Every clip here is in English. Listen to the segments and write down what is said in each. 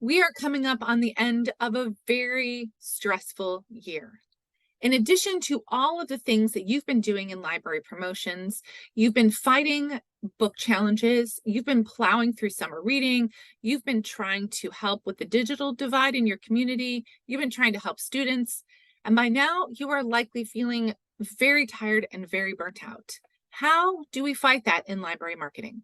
We are coming up on the end of a very stressful year. In addition to all of the things that you've been doing in library promotions, you've been fighting book challenges, you've been plowing through summer reading, you've been trying to help with the digital divide in your community, you've been trying to help students, and by now you are likely feeling very tired and very burnt out. How do we fight that in library marketing?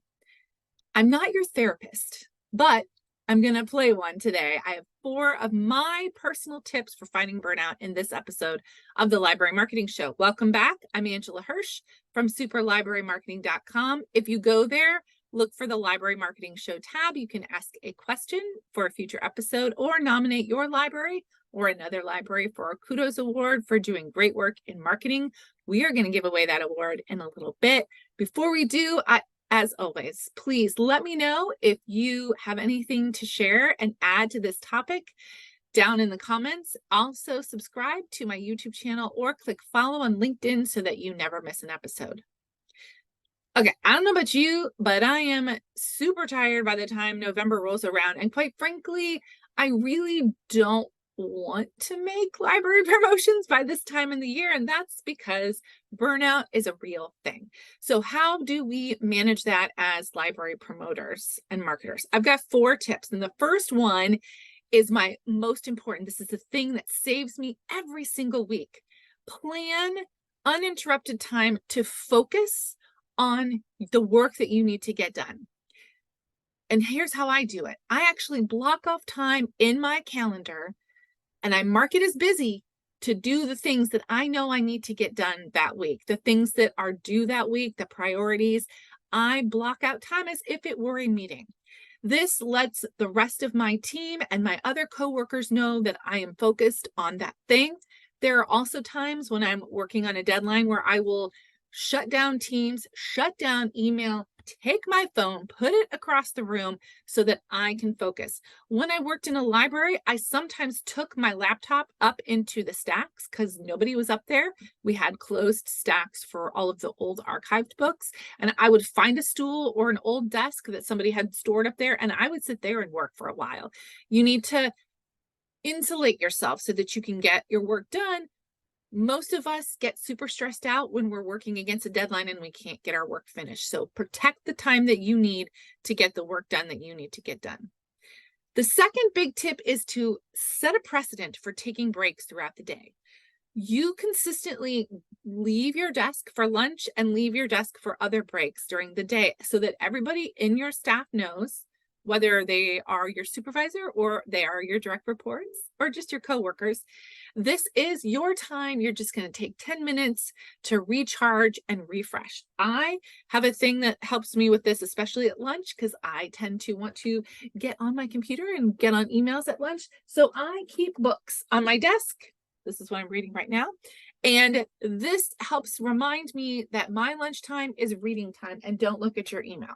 I'm not your therapist, but I'm going to play one today. I have 4 of my personal tips for fighting burnout in this episode of the Library Marketing Show. Welcome back. I'm Angela Hursh from superlibrarymarketing.com. If you go there, look for the Library Marketing Show tab. You can ask a question for a future episode or nominate your library or another library for a Kudos Award for doing great work in marketing. We are going to give away that award in a little bit. Before we do, as always, please let me know if you have anything to share and add to this topic down in the comments. Also, subscribe to my YouTube channel or click follow on LinkedIn so that you never miss an episode. Okay, I don't know about you, but I am super tired by the time November rolls around. And quite frankly, I really don't want to make library promotions by this time in the year, and that's because burnout is a real thing. So how do we manage that as library promoters and marketers? I've got 4 tips, and the first one is my most important. This is the thing that saves me every single week. Plan uninterrupted time to focus on the work that you need to get done. And here's how I do it. I actually block off time in my calendar and I mark it as busy to do the things that I know I need to get done that week, the things that are due that week, the priorities. I block out time as if it were a meeting. This lets the rest of my team and my other coworkers know that I am focused on that thing. There are also times when I'm working on a deadline where I will shut down Teams, shut down email, take my phone, put it across the room so that I can focus. When I worked in a library, I sometimes took my laptop up into the stacks because nobody was up there. We had closed stacks for all of the old archived books, and I would find a stool or an old desk that somebody had stored up there, and I would sit there and work for a while. You need to insulate yourself so that you can get your work done. Most of us get super stressed out when we're working against a deadline and we can't get our work finished. So protect the time that you need to get the work done that you need to get done. The second big tip is to set a precedent for taking breaks throughout the day. You consistently leave your desk for lunch and leave your desk for other breaks during the day so that everybody in your staff knows, whether they are your supervisor or they are your direct reports or just your coworkers, this is your time. You're just going to take 10 minutes to recharge and refresh. I have a thing that helps me with this, especially at lunch, because I tend to want to get on my computer and get on emails at lunch. So I keep books on my desk. This is what I'm reading right now. And this helps remind me that my lunchtime is reading time and don't look at your email.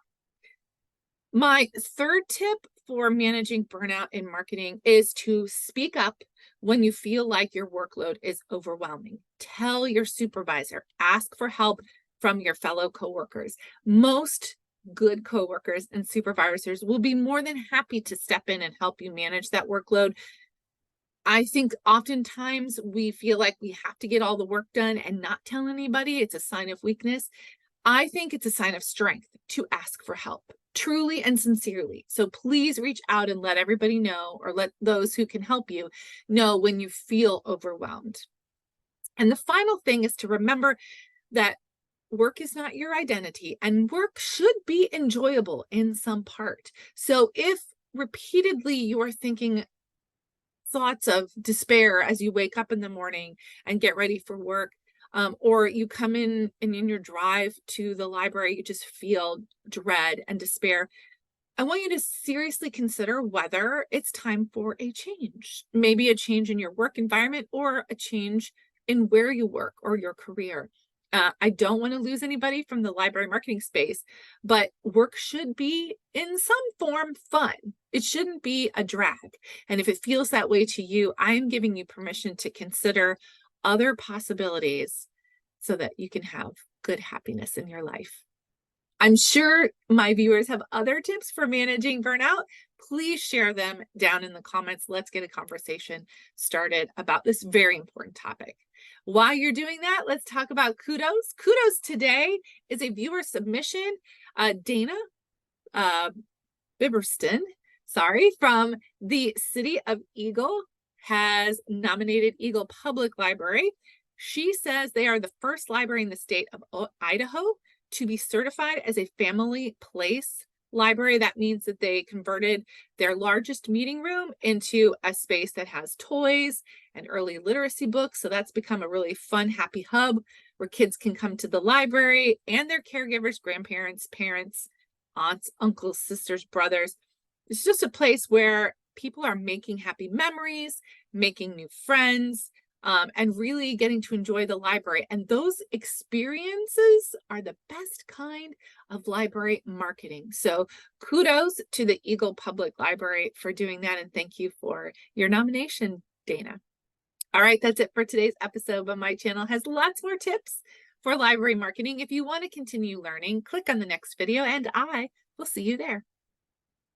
My third tip for managing burnout in marketing is to speak up when you feel like your workload is overwhelming. Tell your supervisor, ask for help from your fellow coworkers. Most good coworkers and supervisors will be more than happy to step in and help you manage that workload. I think oftentimes we feel like we have to get all the work done and not tell anybody. It's a sign of weakness. I think it's a sign of strength to ask for help, truly and sincerely. So please reach out and let everybody know, or let those who can help you know when you feel overwhelmed. And the final thing is to remember that work is not your identity and work should be enjoyable in some part. So if repeatedly you are thinking thoughts of despair as you wake up in the morning and get ready for work, or you come in and in your drive to the library, you just feel dread and despair, I want you to seriously consider whether it's time for a change. Maybe a change in your work environment or a change in where you work or your career. I don't want to lose anybody from the library marketing space, but work should be in some form fun. It shouldn't be a drag. And if it feels that way to you, I am giving you permission to consider other possibilities so that you can have good happiness in your life. I'm sure my viewers have other tips for managing burnout. Please share them down in the comments. Let's get a conversation started about this very important topic. While you're doing that, let's talk about Kudos. Kudos today is a viewer submission. Dana Biberston, from the city of Eagle has nominated Eagle Public Library. She says they are the first library in the state of Idaho to be certified as a family place library. That means that they converted their largest meeting room into a space that has toys and early literacy books. So that's become a really fun, happy hub where kids can come to the library and their caregivers, grandparents, parents, aunts, uncles, sisters, brothers. It's just a place where people are making happy memories, making new friends, and really getting to enjoy the library. And those experiences are the best kind of library marketing. So kudos to the Eagle Public Library for doing that. And thank you for your nomination, Dana. All right, that's it for today's episode, but my channel has lots more tips for library marketing. If you want to continue learning, click on the next video and I will see you there.